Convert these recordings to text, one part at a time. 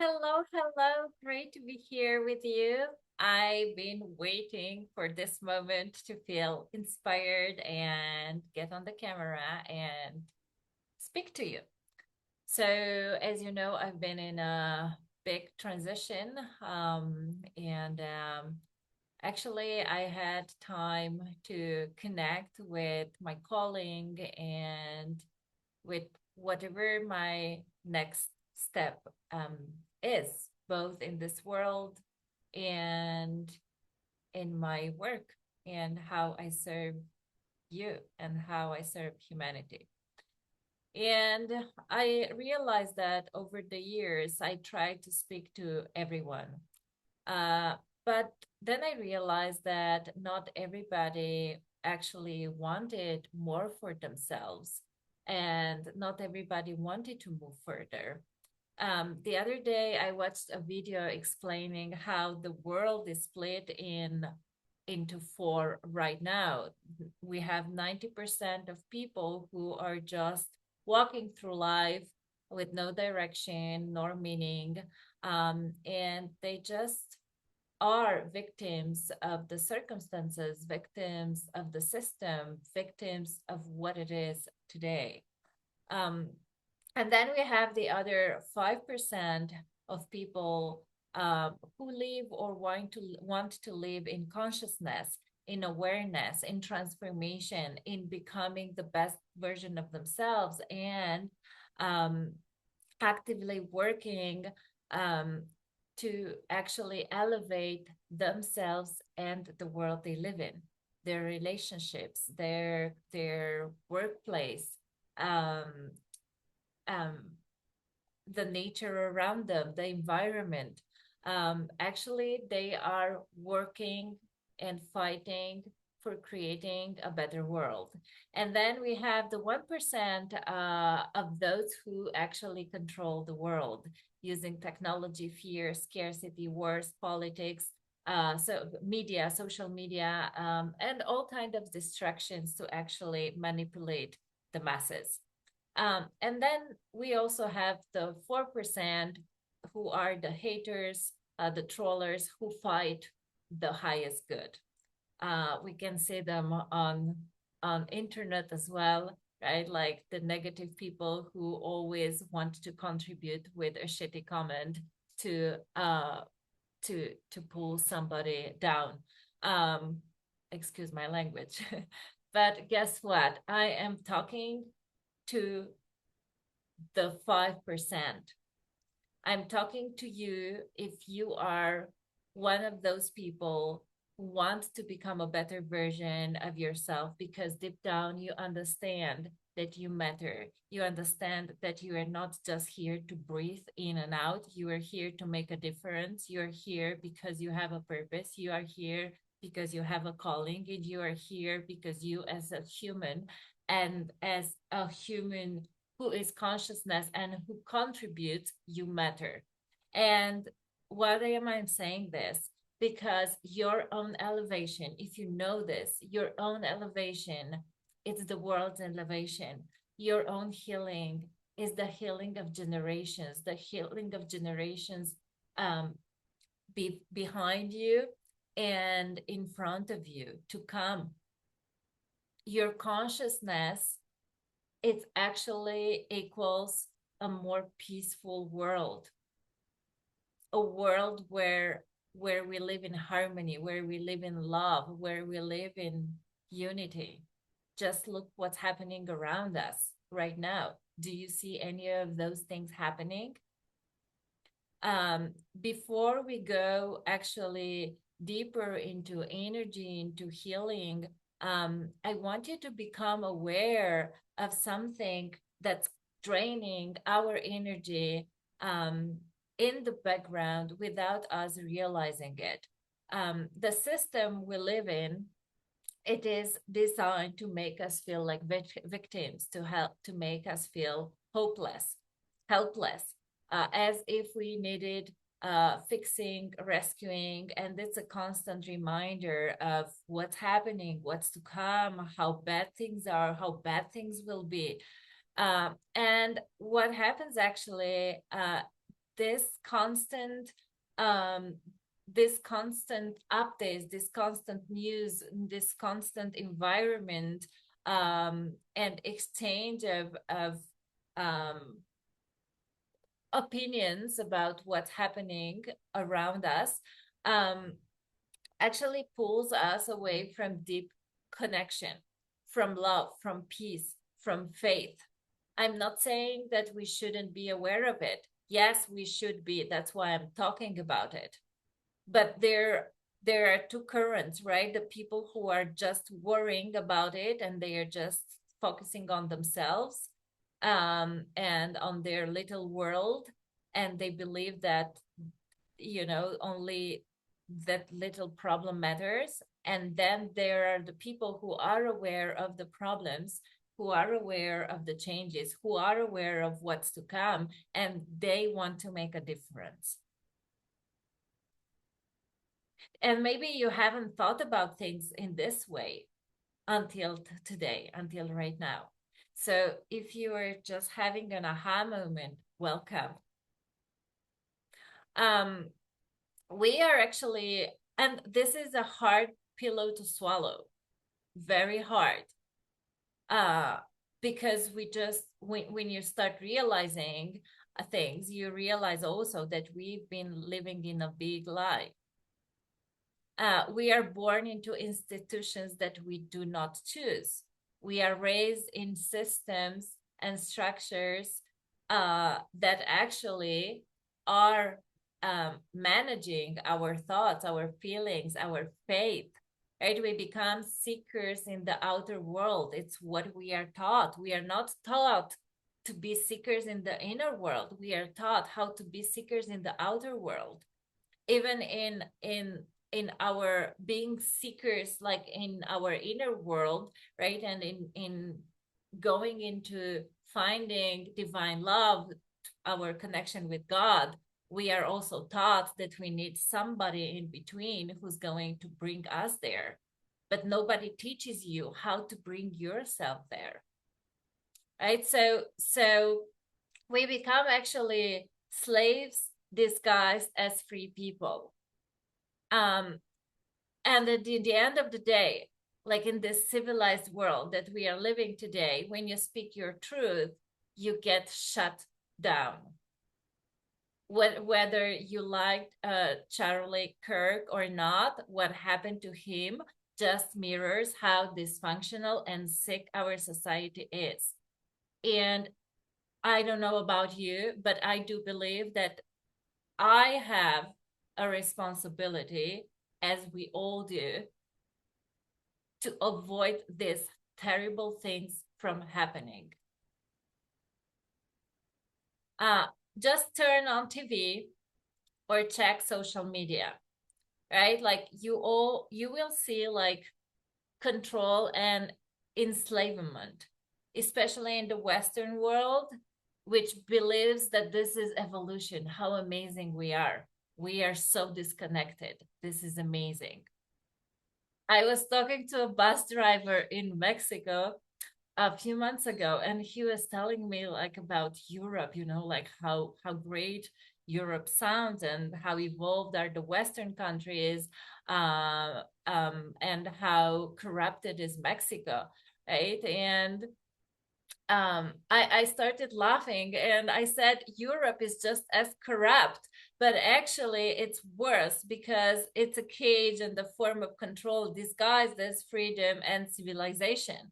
Hello, hello. Great to be here with you. I've been waiting for this moment to feel inspired and get on the camera and speak to you. So, as you know, I've been in a big transition, and actually, I had time to connect with my calling and with whatever my next step um, is, both in this world and in my work, and how I serve you and how I serve humanity. And I realized that over the years, I tried to speak to everyone. Uh, but then I realized that not everybody actually wanted more for themselves, and not everybody wanted to move further. The other day, I watched a video explaining how the world is split into four right now. We have 90% of people who are just walking through life with no direction nor meaning, and they just are victims of the circumstances, victims of the system, victims of what it is today. Um, and then we have the other 5% of people who live or want to live in consciousness, in awareness, in transformation, in becoming the best version of themselves, and um, actively working um, to actually elevate themselves and the world they live in, their relationships, their workplace, um, um, the nature around them, the environment. Actually, they are working and fighting for creating a better world. And then we have the 1% of those who actually control the world using technology, fear, scarcity, wars, politics, so media, social media, and all kind of distractions to actually manipulate the masses. And then we also have the 4% who are the haters, the trollers who fight the highest good. We can see them on internet as well, right? Like the negative people who always want to contribute with a shitty comment to to pull somebody down. Um, excuse my language. But guess what? I am talking to the 5%. I'm talking to you if you are one of those people who want to become a better version of yourself, because deep down you understand that you matter. You understand that you are not just here to breathe in and out. You are here to make a difference. You are here because you have a purpose. You are here because you have a calling, and you are here because you, as a human, and as a human who is consciousness and who contributes, you matter. And why am I saying this? Because your own elevation, if you know this, your own elevation is the world's elevation. Your own healing is the healing of generations, the healing of generations um, behind you and in front of you to come. Your consciousness, it actually equals a more peaceful world, a world where we live in harmony, where we live in love, where we live in unity. Just look what's happening around us right now. Do you see any of those things happening? Before we go actually deeper into energy, into healing, I want you to become aware of something that's draining our energy um, in the background without us realizing it. The system we live in, it is designed to make us feel like victims, to help, to make us feel hopeless, helpless, as if we needed fixing, rescuing. And it's a constant reminder of what's happening, what's to come, how bad things are, how bad things will be. And what happens actually, this constant um this constant updates, this constant news, this constant environment, and exchange of um opinions about what's happening around us, um actually pulls us away from deep connection, from love, from peace, from faith. I'm not saying that we shouldn't be aware of it. Yes, we should be. That's why I'm talking about it. But there are two currents, right? The people who are just worrying about it and they are just focusing on themselves, and on their little world, and they believe that, only that little problem matters. And then there are the people who are aware of the problems, who are aware of the changes, who are aware of what's to come, and they want to make a difference. And maybe you haven't thought about things in this way until today, until right now. So if you are just having an aha moment, welcome. Um, we are actually, and this is a hard pillow to swallow, very hard. Uh, because when you start realizing things, you realize also that we've been living in a big lie. We are born into institutions that we do not choose. We are raised in systems and structures that actually are managing our thoughts, our feelings, our faith. Right? We become seekers in the outer world. It's what we are taught. We are not taught to be seekers in the inner world. We are taught how to be seekers in the outer world. Even in our being seekers, like in our inner world, right? And in going into finding divine love, our connection with God, we are also taught that we need somebody in between who's going to bring us there. But nobody teaches you how to bring yourself there, right? So we become actually slaves disguised as free people. um and at the end of the day, like in this civilized world that we are living today, when you speak your truth, you get shut down. Whether you liked Charlie Kirk or not, what happened to him just mirrors how dysfunctional and sick our society is. And I don't know about you, but I do believe that I have a responsibility, as we all do, to avoid these terrible things from happening. Uh, just turn on TV or check social media, right? Like you will see like control and enslavement, especially in the Western world, which believes that this is evolution. How amazing we are. We are so disconnected. This is amazing. I was talking to a bus driver in Mexico a few months ago, and he was telling me like about Europe, like how great Europe sounds and how evolved are the Western countries, and how corrupted is Mexico, right? And I started laughing and I said, Europe is just as corrupt, but actually it's worse because it's a cage and a form of control disguised as freedom and civilization.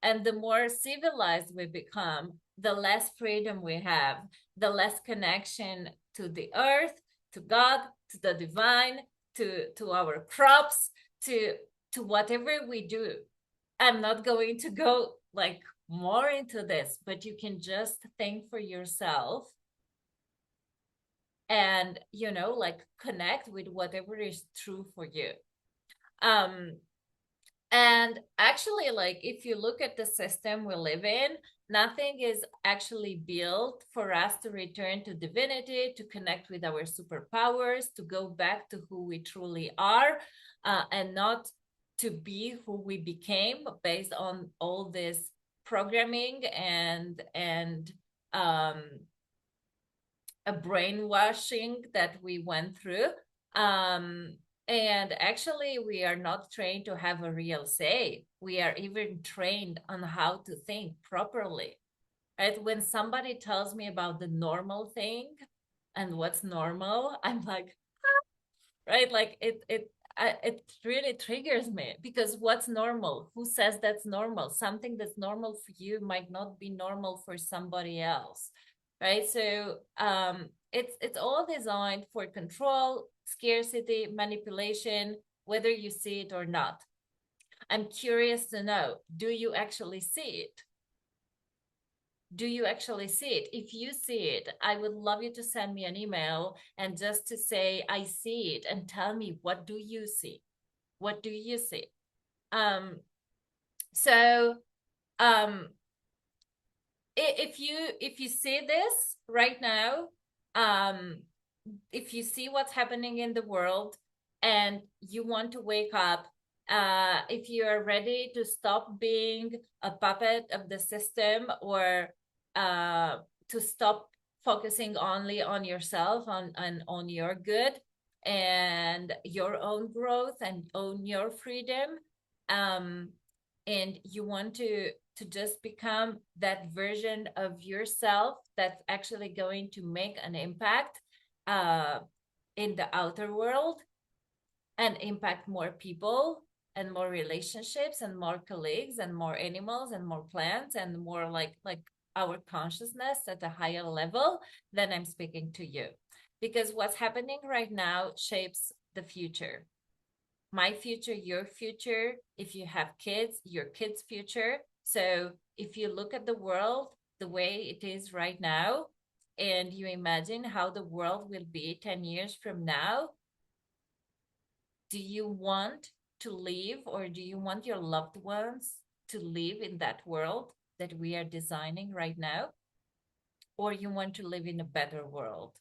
And the more civilized we become, the less freedom we have, the less connection to the earth, to God, to the divine, to our crops, to whatever we do. I'm not going to go like more into this, but you can just think for yourself and like connect with whatever is true for you. Um and actually, like if you look at the system we live in, nothing is actually built for us to return to divinity, to connect with our superpowers, to go back to who we truly are, and not to be who we became based on all this programming and a brainwashing that we went through. Um, and actually, we are not trained to have a real say. We are even trained on how to think properly. Right? When somebody tells me about the normal thing and what's normal, I'm like, right? Like it really triggers me because what's normal? Who says that's normal? Something that's normal for you might not be normal for somebody else, right? So it's all designed for control, scarcity, manipulation, whether you see it or not. I'm curious to know, do you actually see it? Do you actually see it? If you see it, I would love you to send me an email and just to say, I see it, and tell me, what do you see? What do you see? Um, so um, if you see this right now, um, if you see what's happening in the world and you want to wake up, if you are ready to stop being a puppet of the system, or uh, to stop focusing only on yourself, on your good and your own growth and own your freedom, um, and you want to just become that version of yourself that's actually going to make an impact uh, in the outer world and impact more people and more relationships and more colleagues and more animals and more plants and more like our consciousness at a higher level, then I'm speaking to you. Because what's happening right now shapes the future. My future, your future, if you have kids, your kids' future. So if you look at the world the way it is right now, and you imagine how the world will be 10 years from now, do you want to live, or do you want your loved ones to live in that world that we are designing right now? Or you want to live in a better world?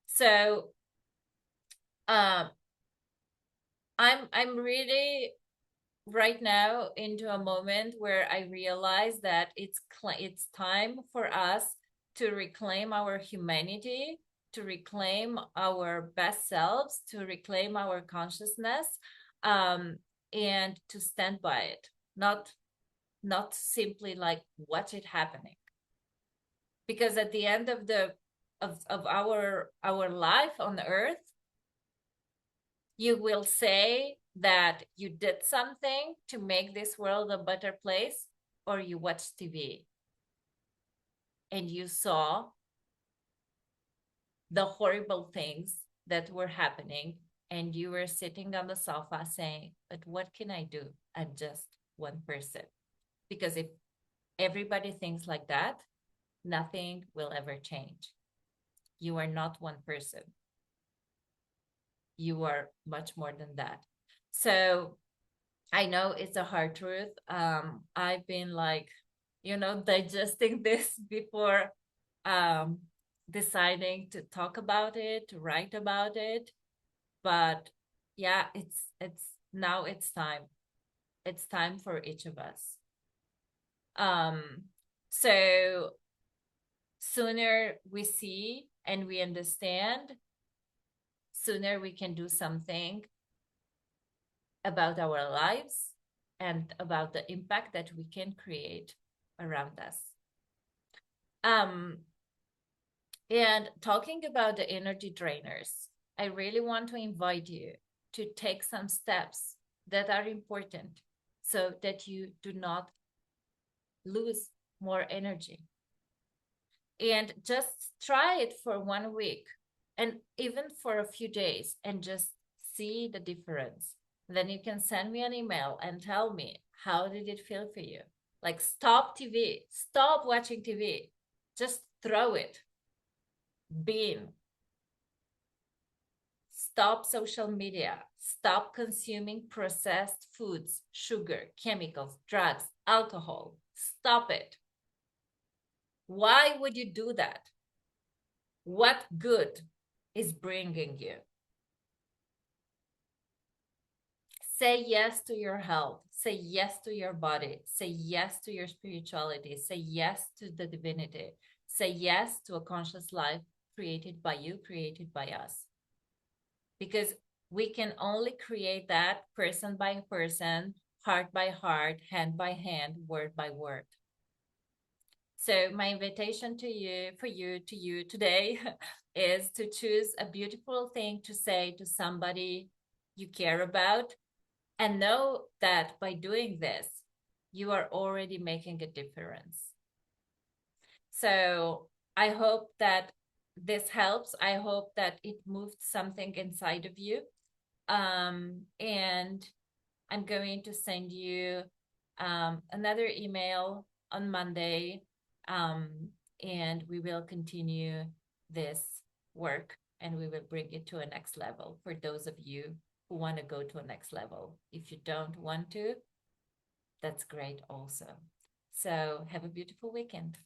So um, I'm really right now into a moment where I realize that it's time for us to reclaim our humanity, to reclaim our best selves, to reclaim our consciousness, um, and to stand by it, not simply like watch it happening. Because at the end of the of our life on Earth, you will say that you did something to make this world a better place, or you watched TV and you saw the horrible things that were happening, and you were sitting on the sofa saying, but what can I do? I'm just one person. Because if everybody thinks like that, nothing will ever change. You are not one person. You are much more than that. So I know it's a hard truth. I've been like, digesting this before um, deciding to talk about it, to write about it. But yeah, it's now it's time. It's time for each of us. Um, so sooner we see and we understand, sooner we can do something about our lives and about the impact that we can create around us. Um, and talking about the energy drainers, I really want to invite you to take some steps that are important so that you do not lose more energy. And just try it for 1 week and even for a few days and just see the difference. Then you can send me an email and tell me, how did it feel for you? Like, stop TV, stop watching TV, just throw it, bin, stop social media, stop consuming processed foods, sugar, chemicals, drugs, alcohol. Stop it. Why would you do that? What good is bringing you? Say yes to your health. Say yes to your body. Say yes to your spirituality. Say yes to the divinity. Say yes to a conscious life created by you, created by us. Because we can only create that person by person, heart by heart, hand by hand, word by word. So my invitation to you, to you today is to choose a beautiful thing to say to somebody you care about, and know that by doing this, you are already making a difference. So I hope that this helps. I hope that it moved something inside of you. And I'm going to send you another email on Monday, um, and we will continue this work and we will bring it to a next level for those of you who want to go to a next level. If you don't want to, that's great also. So have a beautiful weekend.